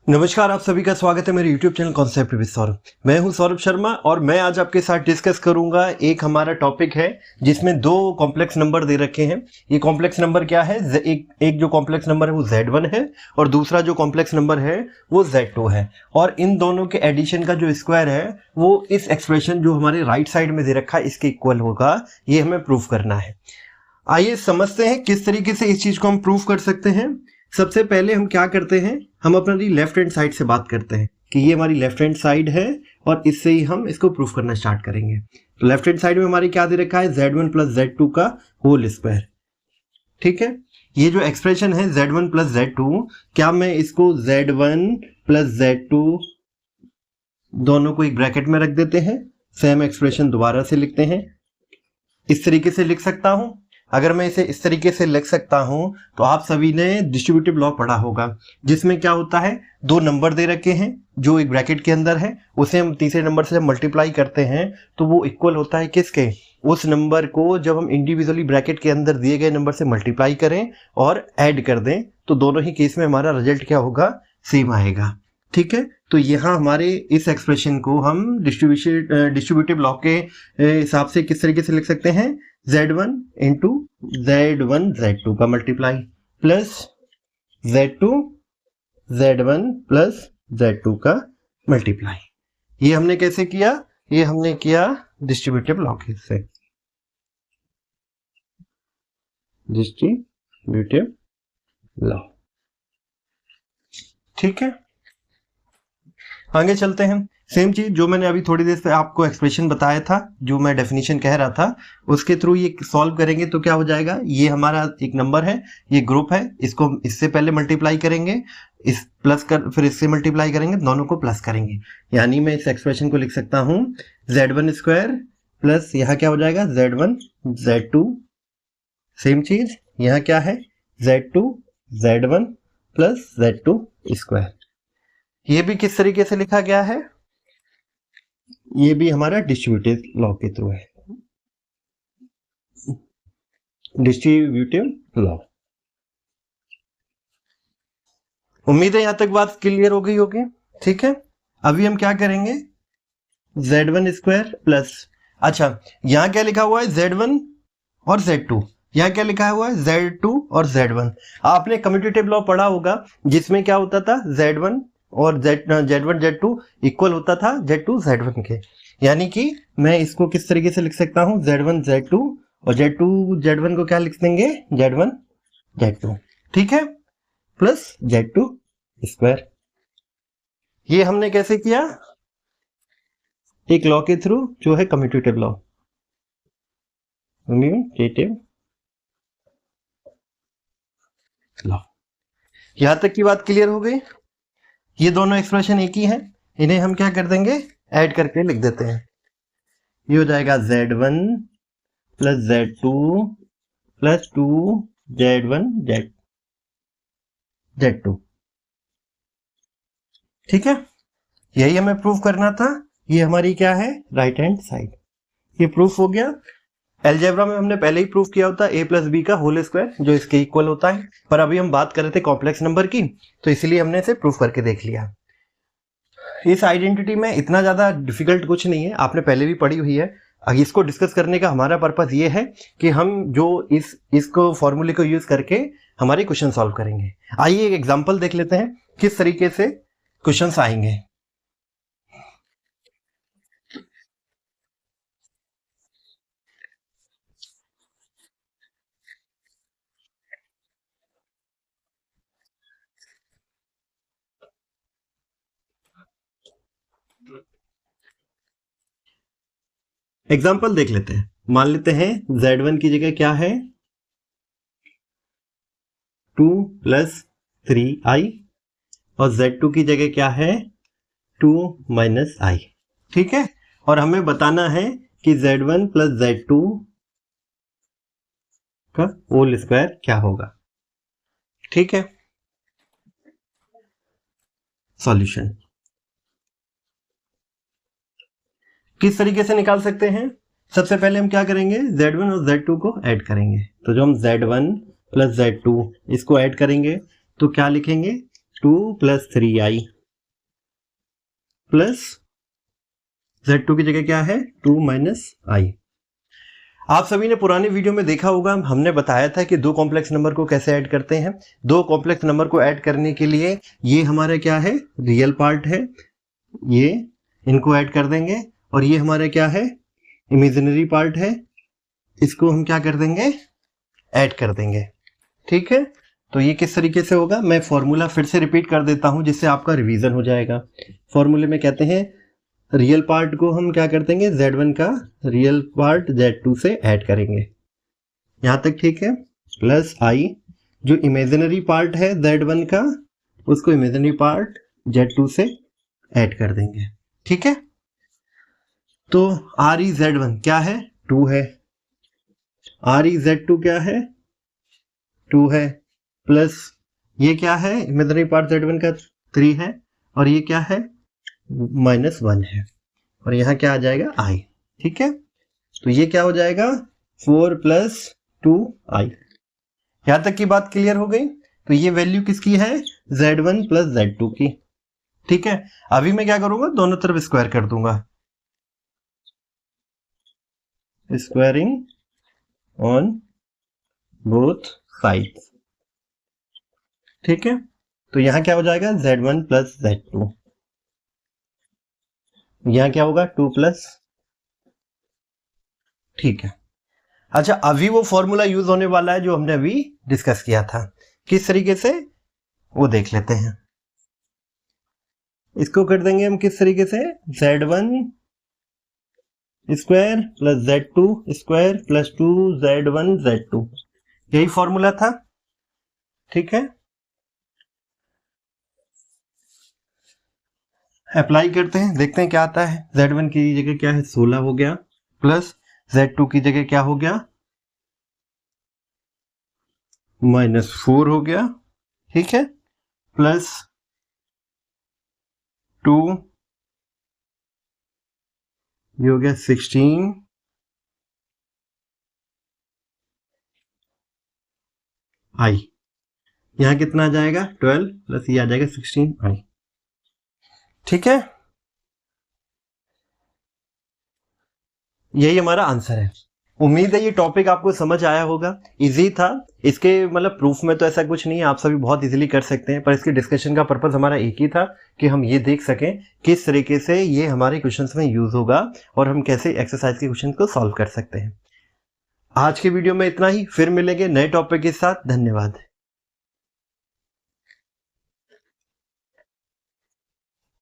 नमस्कार, आप सभी का स्वागत है मेरे YouTube channel concept with Saurabh. मैं हूं सौरभ शर्मा और मैं आज आपके साथ डिस्कस करूंगा। एक हमारा टॉपिक है जिसमें दो कॉम्प्लेक्स नंबर दे रखे हैं। ये कॉम्प्लेक्स नंबर क्या है? एक जो कॉम्प्लेक्स नंबर है वो Z1 है और दूसरा जो कॉम्प्लेक्स नंबर है वो Z2 है। और इन दोनों के एडिशन का जो स्क्वायर है वो इस एक्सप्रेशन जो हमारे राइट साइड में दे रखा है इसके इक्वल होगा। ये हमें प्रूफ करना है। आइए समझते हैं किस तरीके से इस चीज को हम प्रूफ कर सकते हैं। सबसे पहले हम क्या करते हैं, हम अपनी लेफ्ट हैंड साइड से बात करते हैं कि ये हमारी लेफ्ट हैंड साइड है और इससे ही हम इसको प्रूफ करना स्टार्ट करेंगे। तो लेफ्ट हैंड साइड में हमारी क्या दे रखा है? Z1 प्लस Z2 का होल स्क्वायर। ठीक है, ये जो एक्सप्रेशन है Z1 प्लस Z2, क्या मैं इसको Z1 प्लस Z2 दोनों को एक ब्रैकेट में रख देते हैं, सेम एक्सप्रेशन दोबारा से लिखते हैं। इस तरीके से लिख सकता हूं। अगर मैं इसे इस तरीके से लिख सकता हूं तो आप सभी ने डिस्ट्रीब्यूटिव लॉ पढ़ा होगा, जिसमें क्या होता है, दो नंबर दे रखे हैं जो एक ब्रैकेट के अंदर है, उसे हम तीसरे नंबर से मल्टीप्लाई करते हैं तो वो इक्वल होता है किसके? उस नंबर को जब हम इंडिविजुअली ब्रैकेट के अंदर दिए गए नंबर से मल्टीप्लाई करें और ऐड कर दें तो दोनों ही केस में हमारा रिजल्ट क्या होगा? सेम आएगा। ठीक है, तो यहाँ हमारे इस एक्सप्रेशन को हम डिस्ट्रीब्यूटिव लॉ के हिसाब से किस तरीके से लिख सकते हैं? Z1 इंटू Z1 Z2 का multiply plus Z2 Z1 plus Z2 का मल्टीप्लाई। ये हमने कैसे किया? ये हमने किया डिस्ट्रीब्यूटिव लॉ से। Distributive law. ठीक है, आगे चलते हैं। सेम चीज जो मैंने अभी थोड़ी देर से आपको एक्सप्रेशन बताया था, जो मैं डेफिनेशन कह रहा था, उसके थ्रू ये सॉल्व करेंगे तो क्या हो जाएगा? ये हमारा एक नंबर है, ये ग्रुप है, इसको इससे पहले मल्टीप्लाई करेंगे, इस प्लस कर फिर इससे मल्टीप्लाई करेंगे, दोनों को प्लस करेंगे। यानी मैं इस एक्सप्रेशन को लिख सकता हूं Z1 स्क्वायर प्लस यहाँ क्या हो जाएगा? Z1 Z2। सेम चीज यहाँ क्या है? Z2 Z1 plus Z2 square. ये भी किस तरीके से लिखा गया है? ये भी हमारा डिस्ट्रीब्यूटिव लॉ के थ्रू है। Distributive law. उम्मीद है यहां तक बात क्लियर हो गई होगी। ठीक है, अभी हम क्या करेंगे? Z1 स्क्वायर प्लस, अच्छा यहां क्या लिखा हुआ है? Z1 और Z2। यहाँ क्या लिखा हुआ है? Z2 और Z1। आपने कम्यूटेटिव लॉ पढ़ा होगा जिसमें क्या होता था? Z1 और Z1 Z2 इक्वल होता था Z2 Z1 के। यानी कि मैं इसको किस तरीके से लिख सकता हूं? Z1 Z2 और Z2 Z1 को क्या लिख देंगे? Z1 Z2। ठीक है, प्लस Z2 स्क्वायर। ये हमने कैसे किया? एक लॉ के थ्रू जो है कम्यूटेटिव लॉ। Commutative law. यहां तक की बात क्लियर हो गई। ये दोनों एक्सप्रेशन एक ही हैं, इन्हें हम क्या कर देंगे? ऐड करके लिख देते हैं। ये हो जाएगा Z1 plus Z2 plus 2 Z1 Z2। ठीक है, यही हमें प्रूफ करना था। ये हमारी क्या है? Right hand side. ये प्रूफ हो गया। अलजेब्रा में हमने पहले ही प्रूफ किया होता a प्लस बी का होल स्क्वायर जो इसके इक्वल होता है, पर अभी हम बात कर रहे थे कॉम्प्लेक्स नंबर की, तो इसलिए हमने इसे प्रूफ करके देख लिया। इस आइडेंटिटी में इतना ज्यादा डिफिकल्ट कुछ नहीं है, आपने पहले भी पढ़ी हुई है। इसको डिस्कस करने का हमारा पर्पस ये है कि हम जो इसको फॉर्मूले को यूज करके हमारे क्वेश्चन सॉल्व करेंगे। आइए एक एग्जांपल देख लेते हैं किस तरीके से क्वेश्चंस आएंगे। एग्जाम्पल देख लेते हैं। मान लेते हैं Z1 की जगह क्या है? 2 प्लस 3i और Z2 की जगह क्या है? 2 माइनस i। ठीक है, और हमें बताना है कि Z1 प्लस Z2 का होल स्क्वायर क्या होगा। ठीक है, सॉल्यूशन किस तरीके से निकाल सकते हैं? सबसे पहले हम क्या करेंगे? Z1 और Z2 को ऐड करेंगे। तो जो हम Z1 प्लस Z2 इसको ऐड करेंगे तो क्या लिखेंगे? 2 प्लस 3i प्लस Z2 की जगह क्या है 2 माइनस आई। आप सभी ने पुराने वीडियो में देखा होगा, हमने बताया था कि दो कॉम्प्लेक्स नंबर को कैसे ऐड करते हैं। दो कॉम्प्लेक्स नंबर को ऐड करने के लिए ये हमारा क्या है, रियल पार्ट है, ये इनको ऐड कर देंगे, और ये हमारा क्या है, इमेजिनरी पार्ट है, इसको हम क्या कर देंगे, ऐड कर देंगे। ठीक है, तो ये किस तरीके से होगा, मैं फॉर्मूला फिर से रिपीट कर देता हूं जिससे आपका रिवीजन हो जाएगा। फॉर्मूले में कहते हैं रियल पार्ट को हम क्या कर देंगे, Z1 का रियल पार्ट Z2 से ऐड करेंगे, यहां तक ठीक है, प्लस आई, जो इमेजिनरी पार्ट है Z1 का उसको इमेजिनरी पार्ट Z2 से ऐड कर देंगे। ठीक है, तो ReZ1 क्या है, 2 है, ReZ2 क्या है, 2 है, प्लस ये क्या है, इमेजिनरी पार्ट Z1 का 3 है, और ये क्या है, -1 है, और यहां क्या आ जाएगा, आई। ठीक है, तो ये क्या हो जाएगा, 4 + 2i। यहां तक की बात क्लियर हो गई। तो ये वैल्यू किसकी है, Z1 + Z2 की। ठीक है, अभी मैं क्या करूंगा, दोनों तरफ स्क्वायर कर दूंगा, स्क्वायरिंग ऑन बोथ साइड्स। ठीक है, तो यहां क्या हो जाएगा, Z1 + Z2, यहां क्या होगा, 2+। ठीक है, अच्छा अभी वो फॉर्मूला यूज होने वाला है जो हमने अभी डिस्कस किया था, किस तरीके से वो देख लेते हैं। इसको कर देंगे हम किस तरीके से, Z1 square + Z2 square + 2Z1 Z2, यही फॉर्मूला था। ठीक है, अप्लाई करते हैं, देखते हैं क्या आता है। Z1 की जगह क्या है, 16 हो गया, प्लस Z2 की जगह क्या हो गया, -4 हो गया। ठीक है, प्लस 2, ये हो गया 16 आई, यहां कितना आ जाएगा, 12 प्लस ये आ जाएगा 16 आई। ठीक है, यही हमारा आंसर है। उम्मीद है ये टॉपिक आपको समझ आया होगा, इजी था। इसके मतलब प्रूफ में तो ऐसा कुछ नहीं है, आप सभी बहुत इजीली कर सकते हैं, पर इसके डिस्कशन का पर्पस हमारा एक ही था कि हम ये देख सकें किस तरीके से ये हमारे क्वेश्चंस में यूज होगा और हम कैसे एक्सरसाइज के क्वेश्चन को सॉल्व कर सकते हैं। आज के वीडियो में इतना ही, फिर मिलेंगे नए टॉपिक के साथ। धन्यवाद।